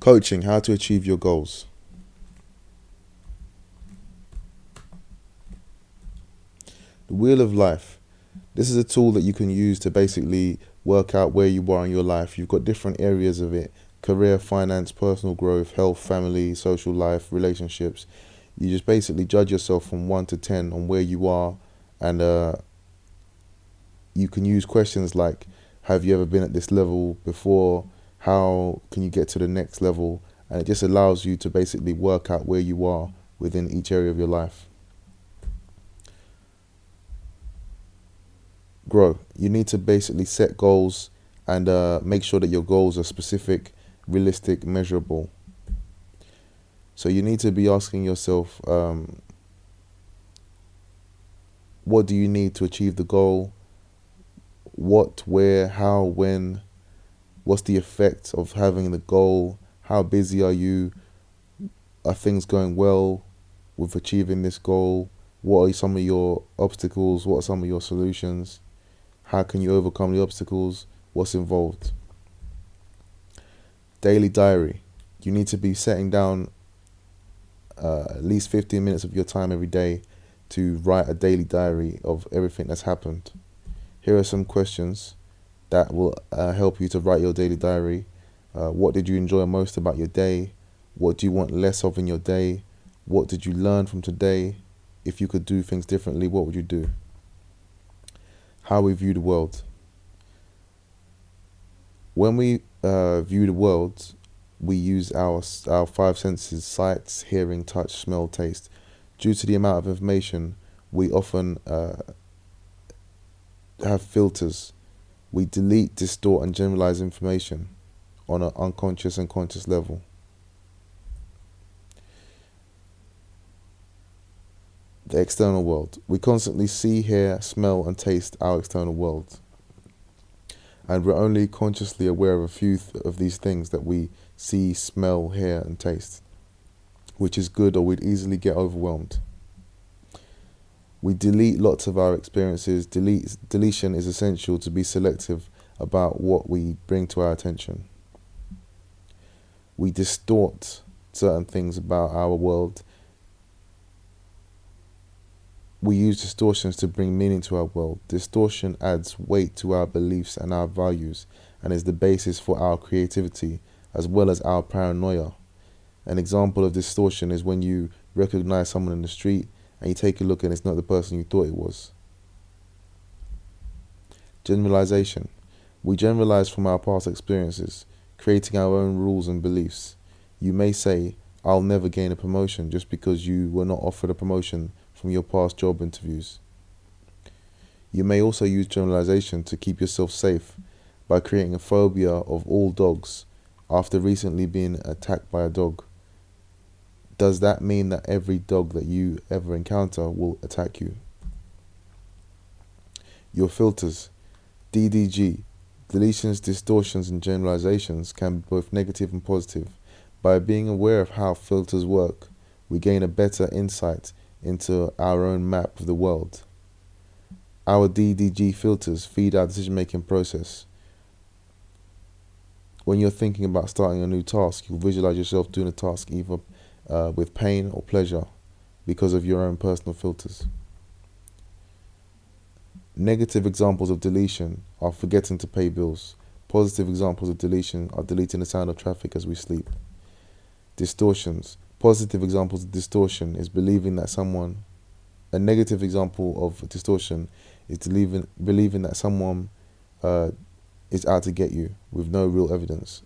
Coaching, how to achieve your goals. The Wheel of Life. This is a tool that you can use to basically work out where you are in your life. You've got different areas of it: career, finance, personal growth, health, family, social life, relationships. You just basically judge yourself from 1 to 10 on where you are, and you can use questions like, have you ever been at this level before? How can you get to the next level? And it just allows you to basically work out where you are within each area of your life. Grow. You need to basically set goals and make sure that your goals are specific, realistic, measurable. So you need to be asking yourself, what do you need to achieve the goal? What, where, how, when? What's the effect of having the goal? How busy are you? Are things going well with achieving this goal? What are some of your obstacles? What are some of your solutions? How can you overcome the obstacles? What's involved? Daily diary. You need to be setting down at least 15 minutes of your time every day to write a daily diary of everything that's happened. Here are some questions that will help you to write your daily diary. What did you enjoy most about your day? What do you want less of in your day? What did you learn from today? If you could do things differently, what would you do? How we view the world. When we view the world, we use our five senses: sight, hearing, touch, smell, taste. Due to the amount of information, we often have filters. We delete, distort, and generalize information on an unconscious and conscious level. The external world. We constantly see, hear, smell, and taste our external world. And we're only consciously aware of a few of these things that we see, smell, hear, and taste, which is good, or we'd easily get overwhelmed. We delete lots of our experiences. Deletion is essential to be selective about what we bring to our attention. We distort certain things about our world. We use distortions to bring meaning to our world. Distortion adds weight to our beliefs and our values, and is the basis for our creativity as well as our paranoia. An example of distortion is when you recognize someone in the street and you take a look and it's not the person you thought it was. Generalization. We generalize from our past experiences, creating our own rules and beliefs. You may say, I'll never gain a promotion, just because you were not offered a promotion from your past job interviews. You may also use generalization to keep yourself safe by creating a phobia of all dogs after recently being attacked by a dog. Does that mean that every dog that you ever encounter will attack you? Your filters. DDG. Deletions, distortions, and generalizations can be both negative and positive. By being aware of how filters work, we gain a better insight into our own map of the world. Our DDG filters feed our decision-making process. When you're thinking about starting a new task, you'll visualize yourself doing a task either with pain or pleasure because of your own personal filters. Negative examples of deletion are forgetting to pay bills. Positive examples of deletion are deleting the sound of traffic as we sleep. Distortions. Positive examples of distortion is believing that someone. A negative example of distortion is believing that someone is out to get you with no real evidence.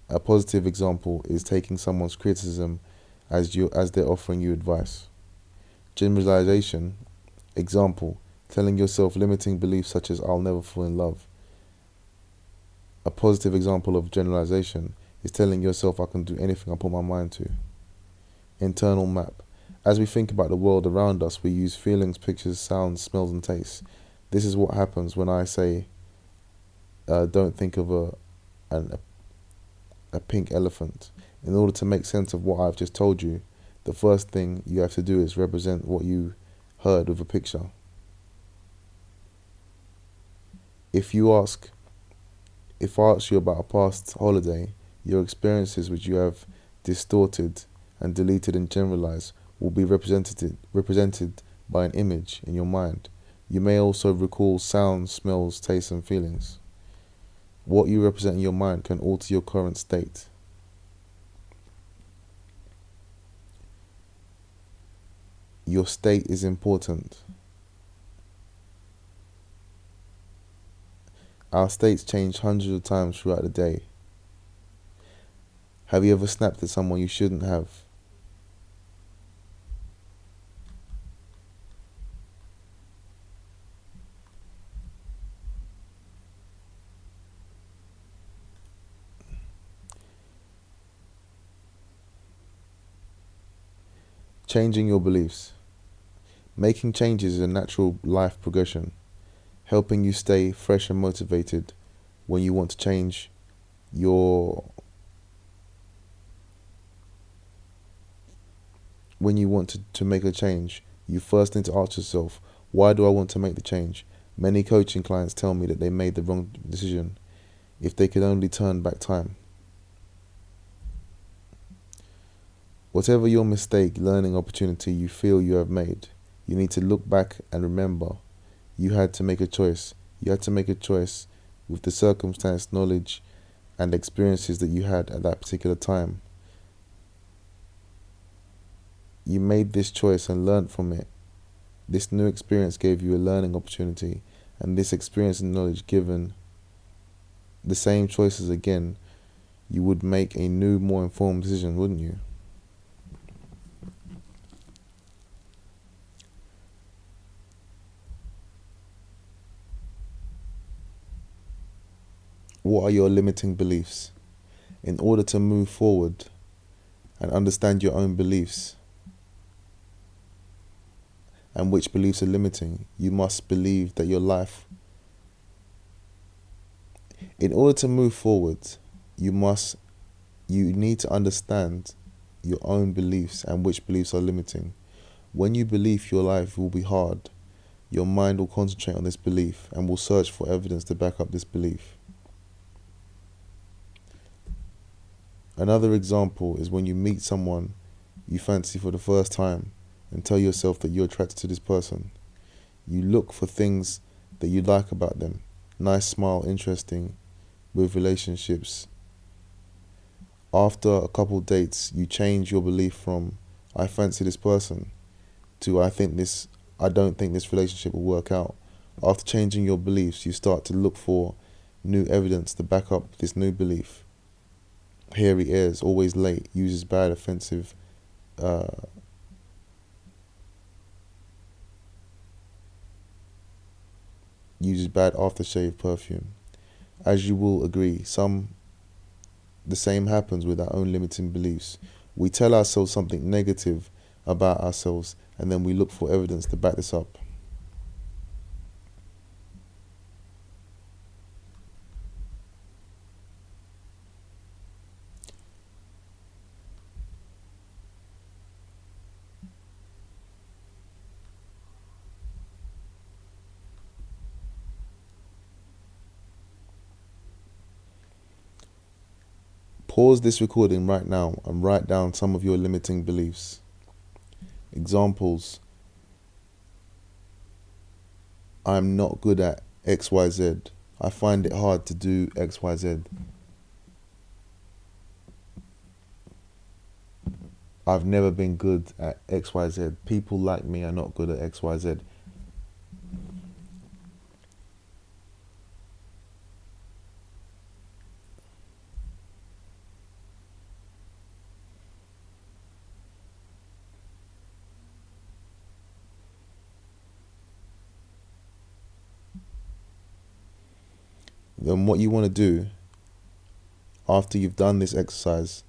A positive example is taking someone's criticism as they're offering you advice. Generalization. Example: telling yourself limiting beliefs such as I'll never fall in love. A positive example of generalization is telling yourself I can do anything I put my mind to. Internal map. As we think about the world around us, we use feelings, pictures, sounds, smells, and tastes. This is what happens when I say, don't think of a pink elephant. In order to make sense of what I've just told you, the first thing you have to do is represent what you heard with a picture. If I ask you about a past holiday, Your experiences, which you have distorted and deleted and generalized, will be represented by an image in your mind. You may also recall sounds, smells, tastes, and feelings. What you represent in your mind can alter your current state. Your state is important. Our states change hundreds of times throughout the day. Have you ever snapped at someone you shouldn't have? Changing your beliefs. Making changes is a natural life progression, helping you stay fresh and motivated when you want to change when you want to make a change. You first need to ask yourself, why do I want to make the change? Many coaching clients tell me that they made the wrong decision. If they could only turn back time. Whatever your mistake, learning opportunity you feel you have made, you need to look back and remember you had to make a choice. You had to make a choice with the circumstance, knowledge, and experiences that you had at that particular time. You made this choice and learned from it. This new experience gave you a learning opportunity, and this experience and knowledge, given the same choices again, you would make a new, more informed decision, wouldn't you? What are your limiting beliefs? In order to move forward and understand your own beliefs and which beliefs are limiting, you must believe that your life... In order to move forward, you need to understand your own beliefs and which beliefs are limiting. When you believe your life will be hard, your mind will concentrate on this belief and will search for evidence to back up this belief. Another example is when you meet someone you fancy for the first time and tell yourself that you're attracted to this person. You look for things that you like about them. Nice smile, interesting, with relationships. After a couple dates, you change your belief from I fancy this person to I don't think this relationship will work out. After changing your beliefs, you start to look for new evidence to back up this new belief. Here he is, always late, uses bad, offensive, uses bad aftershave perfume. As you will agree, the same happens with our own limiting beliefs. We tell ourselves something negative about ourselves, and then we look for evidence to back this up. Pause this recording right now and write down some of your limiting beliefs. Examples: I'm not good at XYZ. I find it hard to do XYZ. I've never been good at XYZ. People like me are not good at XYZ. Then what you want to do after you've done this exercise,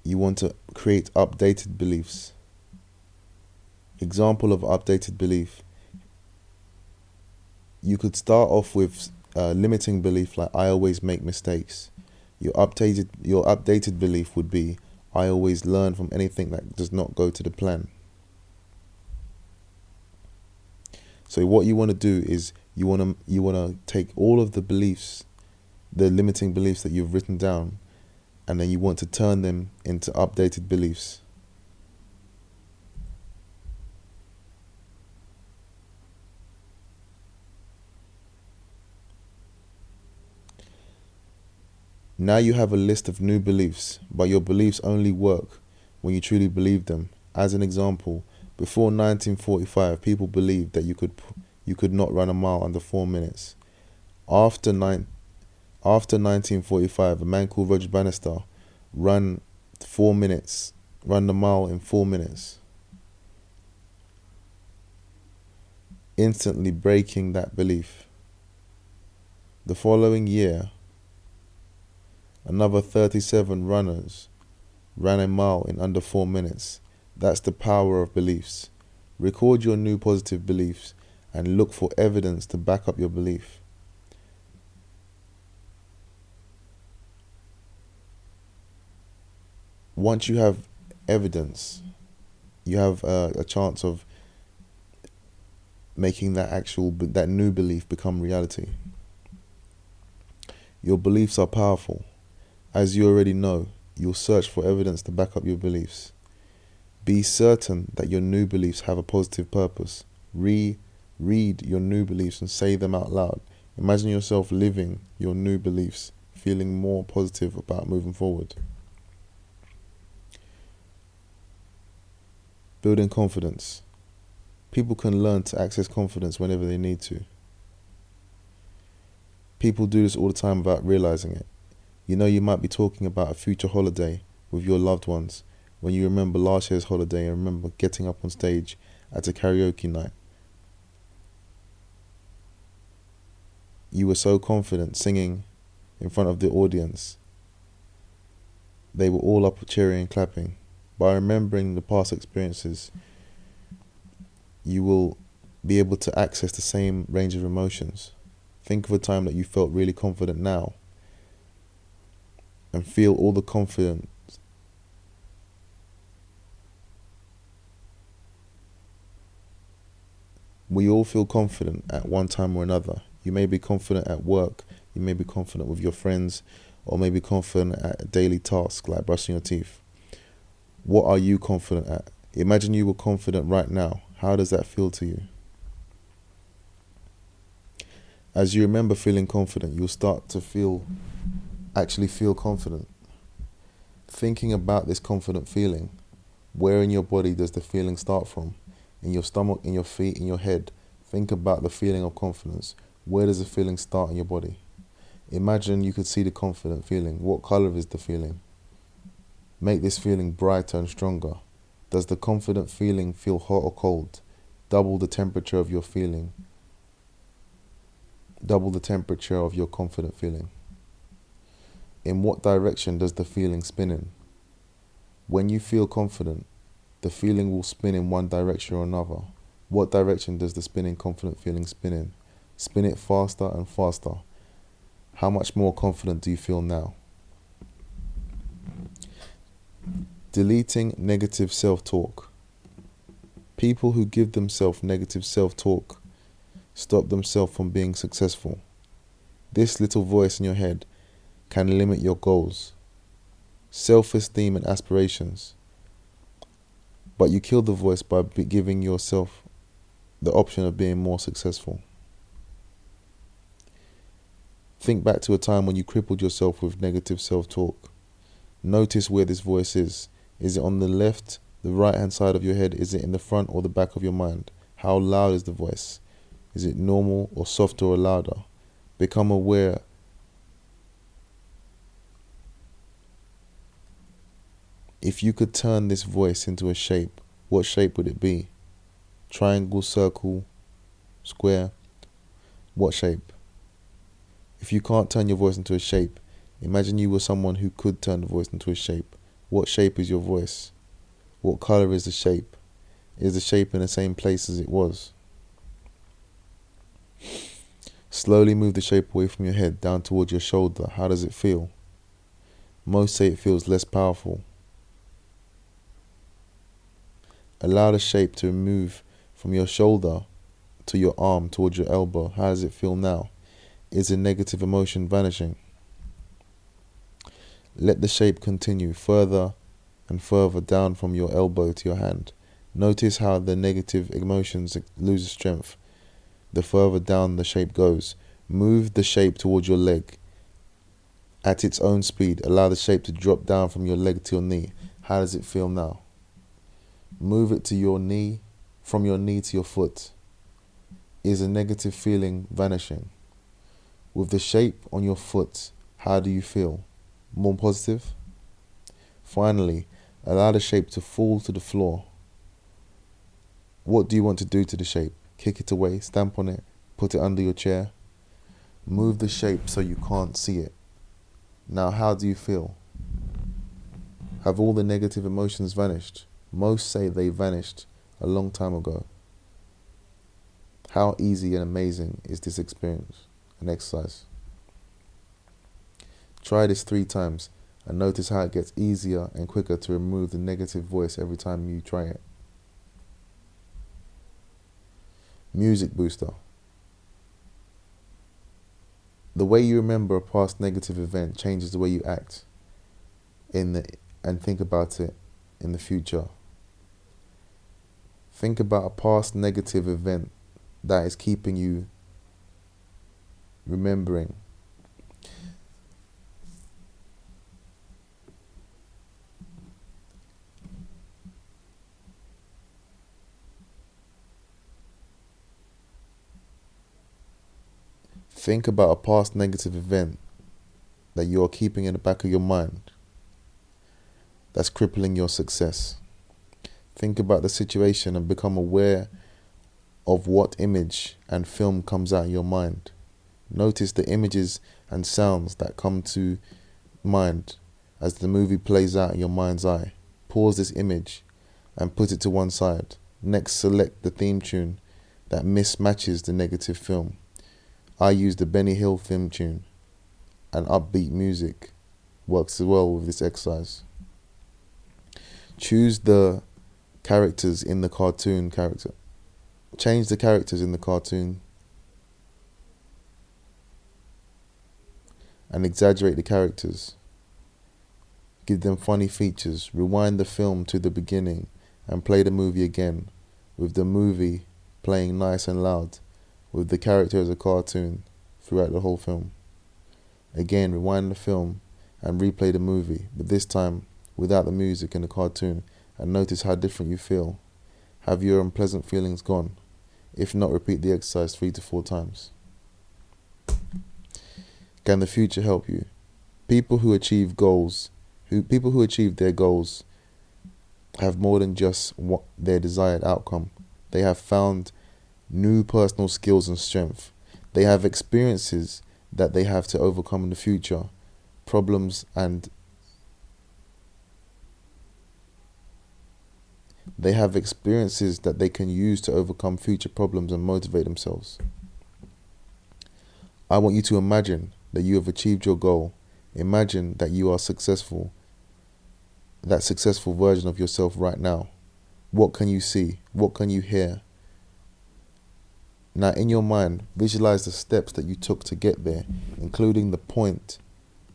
you want to create updated beliefs. Example of updated belief. You could start off with a limiting belief like I always make mistakes. Your updated belief would be I always learn from anything that does not go to the plan. So what you want to do is you want to take all of the beliefs the limiting beliefs that you've written down, and then you want to turn them into updated beliefs. Now you have a list of new beliefs, but your beliefs only work when you truly believe them. As an example, before 1945, people believed that you could not run a mile under 4 minutes. After 1945, a man called Roger Bannister ran the mile in 4 minutes, instantly breaking that belief. The following year, another 37 runners ran a mile in under 4 minutes. That's the power of beliefs. Record your new positive beliefs and look for evidence to back up your belief. Once you have evidence, you have a chance of making that new belief become reality. Your beliefs are powerful. As you already know, you'll search for evidence to back up your beliefs. Be certain that your new beliefs have a positive purpose. Read your new beliefs and say them out loud. Imagine yourself living your new beliefs, feeling more positive about moving forward. Building confidence. People can learn to access confidence whenever they need to. People do this all the time without realizing it. You know, you might be talking about a future holiday with your loved ones when you remember last year's holiday and remember getting up on stage at a karaoke night. You were so confident singing in front of the audience. They were all up cheering and clapping. By remembering the past experiences, you will be able to access the same range of emotions. Think of a time that you felt really confident now, and feel all the confidence. We all feel confident at one time or another. You may be confident at work, you may be confident with your friends, or maybe confident at a daily task like brushing your teeth. What are you confident at? Imagine you were confident right now. How does that feel to you? As you remember feeling confident, you'll start to actually feel confident. Thinking about this confident feeling, where in your body does the feeling start from? In your stomach, in your feet, in your head. Think about the feeling of confidence. Where does the feeling start in your body? Imagine you could see the confident feeling. What color is the feeling? Make this feeling brighter and stronger. Does the confident feeling feel hot or cold? Double the temperature of your feeling. Double the temperature of your confident feeling. In what direction does the feeling spin in? When you feel confident, the feeling will spin in one direction or another. What direction does the spinning confident feeling spin in? Spin it faster and faster. How much more confident do you feel now? Deleting negative self-talk. People who give themselves negative self-talk stop themselves from being successful. This little voice in your head can limit your goals, self-esteem and aspirations. But you kill the voice by giving yourself the option of being more successful. Think back to a time when you crippled yourself with negative self-talk. Notice where this voice is. Is it on the left, the right-hand side of your head? Is it in the front or the back of your mind? How loud is the voice? Is it normal or softer or louder? Become aware. If you could turn this voice into a shape, what shape would it be? Triangle, circle, square? What shape? If you can't turn your voice into a shape, imagine you were someone who could turn the voice into a shape. What shape is your voice? What color is the shape? Is the shape in the same place as it was? Slowly move the shape away from your head down towards your shoulder. How does it feel? Most say it feels less powerful. Allow the shape to move from your shoulder to your arm towards your elbow. How does it feel now? Is a negative emotion vanishing? Let the shape continue further and further down from your elbow to your hand. Notice how the negative emotions lose strength the further down the shape goes. Move the shape towards your leg at its own speed. Allow the shape to drop down from your leg to your knee. How does it feel now? Move it to your knee, from your knee to your foot. Is a negative feeling vanishing? With the shape on your foot, how do you feel? More positive? Finally, allow the shape to fall to the floor. What do you want to do to the shape? Kick it away, stamp on it, put it under your chair. Move the shape so you can't see it. Now, how do you feel? Have all the negative emotions vanished? Most say they vanished a long time ago. How easy and amazing is this experience and exercise? Try this 3 times and notice how it gets easier and quicker to remove the negative voice every time you try it. Music booster. The way you remember a past negative event changes the way you act and think about it in the future. Think about a past negative event that is keeping you remembering. Think about a past negative event that you are keeping in the back of your mind that's crippling your success. Think about the situation and become aware of what image and film comes out of your mind. Notice the images and sounds that come to mind as the movie plays out in your mind's eye. Pause this image and put it to one side. Next, select the theme tune that mismatches the negative film. I use the Benny Hill theme tune, and upbeat music works as well with this exercise. Choose the characters in the cartoon character. Change the characters in the cartoon and exaggerate the characters. Give them funny features. Rewind the film to the beginning and play the movie again, with the movie playing nice and loud, with the character as a cartoon throughout the whole film. Again, rewind the film and replay the movie, but this time without the music and the cartoon, and notice how different you feel. Have your unpleasant feelings gone? If not, repeat the exercise 3 to 4 times. Can the future help you? People who achieve their goals have more than just their desired outcome. They have found new personal skills and strength. They have experiences that they have to overcome in the future, problems, and they have experiences that they can use to overcome future problems and motivate themselves. I want you to imagine that you have achieved your goal. Imagine that you are successful, that successful version of yourself right now. What can you see? What can you hear? Now, in your mind, visualize the steps that you took to get there, including the point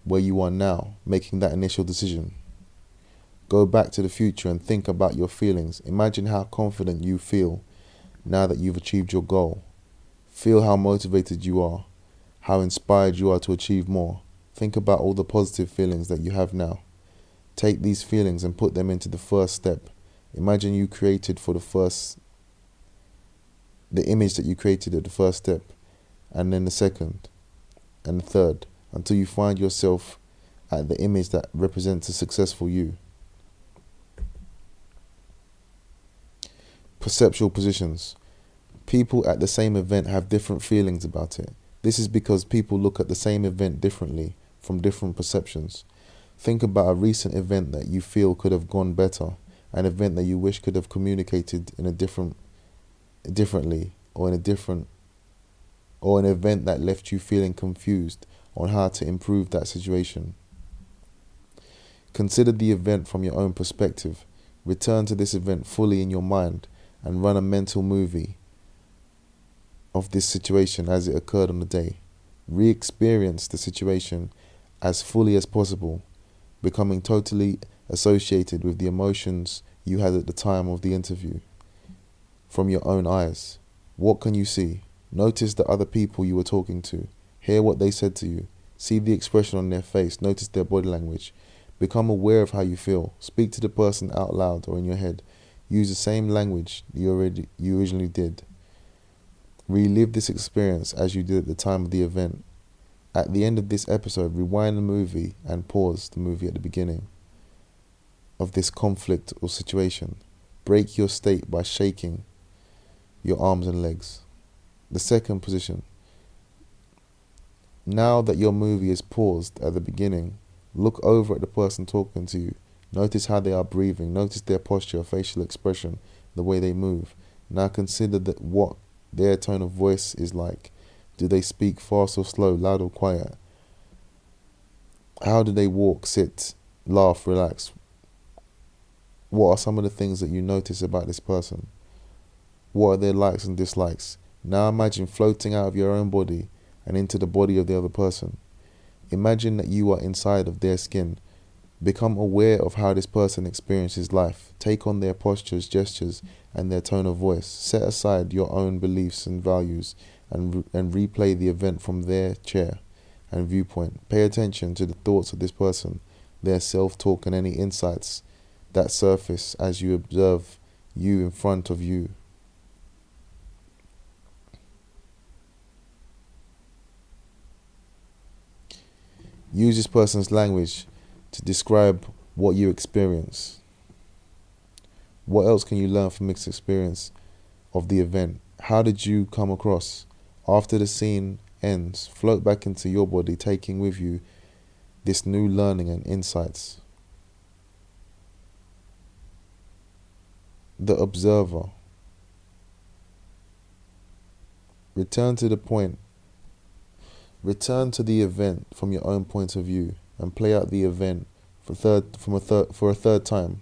where you are now, making that initial decision. Go back to the future and think about your feelings. Imagine how confident you feel now that you've achieved your goal. Feel how motivated you are, how inspired you are to achieve more. Think about all the positive feelings that you have now. Take these feelings and put them into the first step. Imagine you created the image that you created at the first step, and then the second and the third, until you find yourself at the image that represents a successful you. Perceptual positions. People at the same event have different feelings about it. This is because people look at the same event differently from different perceptions. Think about a recent event that you feel could have gone better, an event that you wish could have communicated differently, or an event that left you feeling confused on how to improve that situation. Consider the event from your own perspective. Return to this event fully in your mind and run a mental movie of this situation as it occurred on the day. Re-experience the situation as fully as possible. becoming totally associated with the emotions you had at the time of the interview from your own eyes. What can you see? Notice the other people you were talking to. Hear what they said to you. See the expression on their face. Notice their body language. Become aware of how you feel. Speak to the person out loud or in your head. Use the same language you originally did. Relive this experience as you did at the time of the event. At the end of this episode, rewind the movie and pause the movie at the beginning of this conflict or situation. Break your state by shaking your arms and legs. The second position. Now that your movie is paused at the beginning, look over at the person talking to you. Notice how they are breathing. Notice their posture, facial expression, the way they move. Now consider what their tone of voice is like. Do they speak fast or slow, loud or quiet? How do they walk, sit, laugh, relax? What are some of the things that you notice about this person? What are their likes and dislikes? Now imagine floating out of your own body and into the body of the other person. Imagine that you are inside of their skin. Become aware of how this person experiences life. Take on their postures, gestures, and their tone of voice. Set aside your own beliefs and values and replay the event from their chair and viewpoint. Pay attention to the thoughts of this person, their self-talk, and any insights that surface as you observe you in front of you. Use this person's language to describe what you experience. What else can you learn from this experience of the event? How did you come across? After the scene ends, float back into your body, taking with you this new learning and insights. The observer. Return to the event from your own point of view and play out the event for a third time.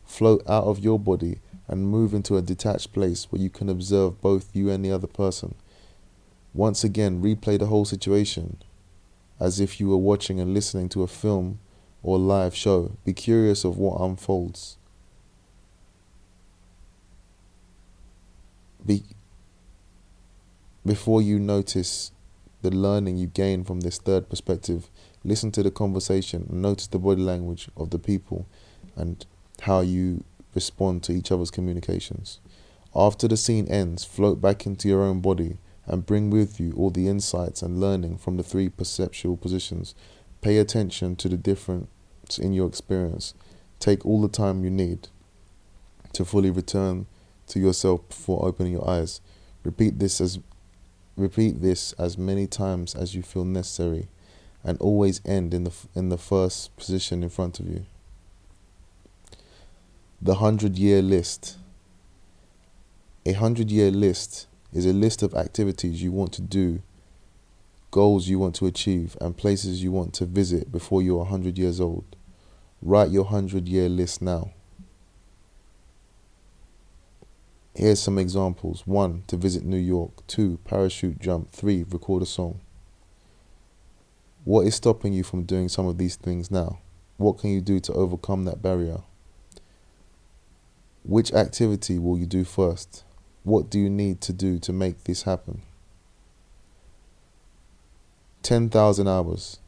Float out of your body and move into a detached place where you can observe both you and the other person. Once again, replay the whole situation as if you were watching and listening to a film or live show. Be curious of what unfolds. Before you notice the learning you gain from this third perspective, listen to the conversation and notice the body language of the people and how you respond to each other's communications. After the scene ends, float back into your own body and bring with you all the insights and learning from the three perceptual positions. Pay attention to the difference in your experience. Take all the time you need to fully return to yourself before opening your eyes. Repeat this as many times as you feel necessary, and always end in the first position in front of you. The 100-year list. A 100-year list is a list of activities you want to do, goals you want to achieve, and places you want to visit before you're 100 years old. Write your 100-year list now. Here's some examples. 1. To visit New York. 2. Parachute jump. 3. Record a song. What is stopping you from doing some of these things now? What can you do to overcome that barrier? Which activity will you do first? What do you need to do to make this happen? 10,000 hours.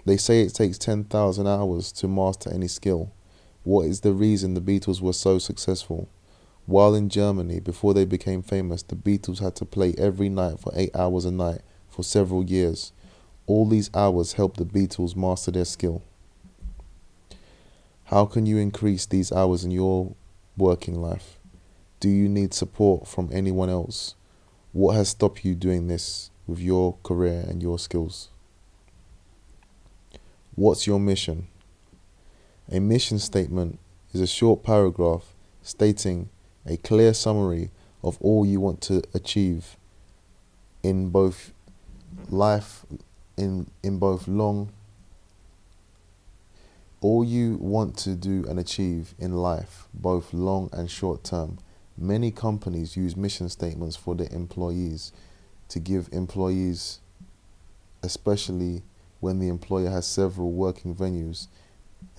They say it takes 10,000 hours to master any skill. What is the reason the Beatles were so successful? While in Germany, before they became famous, the Beatles had to play every night for 8 hours a night for several years. All these hours helped the Beatles master their skill. How can you increase these hours in your working life? Do you need support from anyone else? What has stopped you doing this with your career and your skills? What's your mission? A mission statement is a short paragraph stating a clear summary of all you want to achieve in both life, in both long, all you want to do and achieve in life, both long and short term. Many companies use mission statements for their employees to give employees, especially when the employer has several working venues,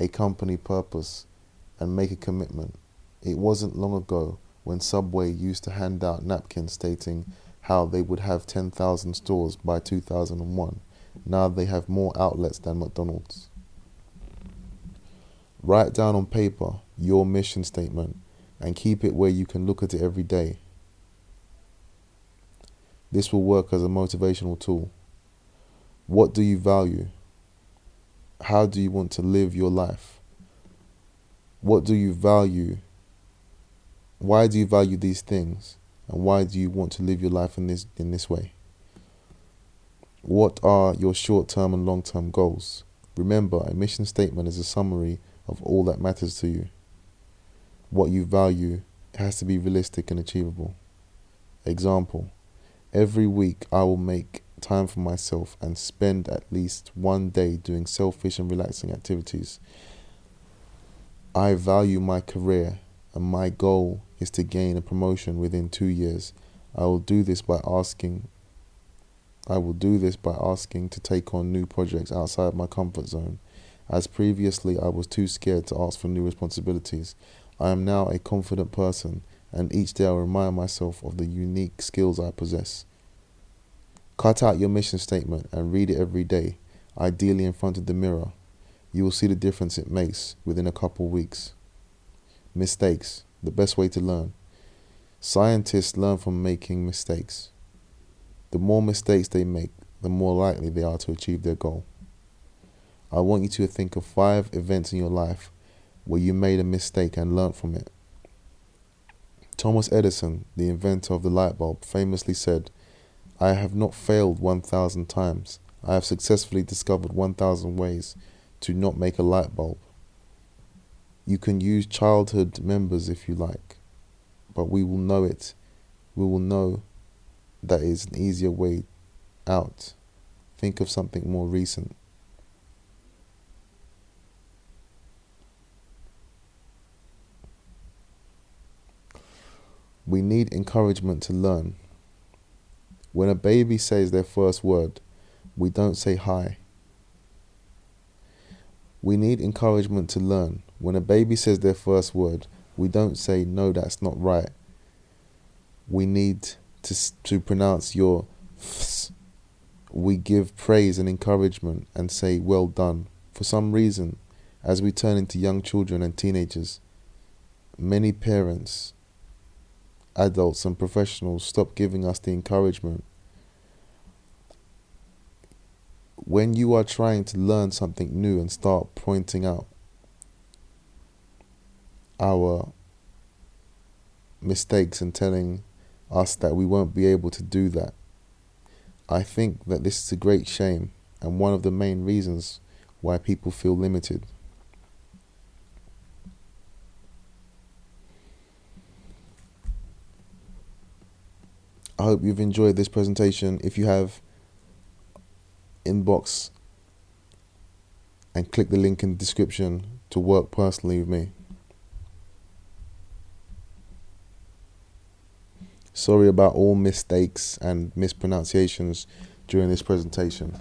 a company purpose, and make a commitment. It wasn't long ago when Subway used to hand out napkins stating how they would have 10,000 stores by 2001. Now they have more outlets than McDonald's. Write down on paper your mission statement and keep it where you can look at it every day. This will work as a motivational tool. What do you value? How do you want to live your life? What do you value? Why do you value these things? And why do you want to live your life in this way? What are your short-term and long-term goals? Remember, a mission statement is a summary of all that matters to you. What you value has to be realistic and achievable. Example: every week I will make time for myself and spend at least one day doing selfish and relaxing activities. I value my career and my goal is to gain a promotion within 2 years. I will do this by asking to take on new projects outside my comfort zone. As previously I was too scared to ask for new responsibilities, I am now a confident person, and each day I remind myself of the unique skills I possess. Cut out your mission statement and read it every day, ideally in front of the mirror. You will see the difference it makes within a couple weeks. Mistakes, the best way to learn. Scientists learn from making mistakes. The more mistakes they make, the more likely they are to achieve their goal. I want you to think of 5 events in your life where you made a mistake and learned from it. Thomas Edison, the inventor of the light bulb, famously said, "I have not failed 1,000 times. I have successfully discovered 1,000 ways to not make a light bulb." You can use childhood members if you like, but we will know it. We will know that is an easier way out. Think of something more recent. We need encouragement to learn. When a baby says their first word, we don't say hi. We need encouragement to learn. When a baby says their first word, we don't say, "No, that's not right." We need to pronounce your fs. We give praise and encouragement and say, "Well done." For some reason, as we turn into young children and teenagers, many parents, adults and professionals stop giving us the encouragement. When you are trying to learn something new and start pointing out our mistakes and telling us that we won't be able to do that, I think that this is a great shame and one of the main reasons why people feel limited. I hope you've enjoyed this presentation. If you have, inbox and click the link in the description to work personally with me. Sorry about all mistakes and mispronunciations during this presentation.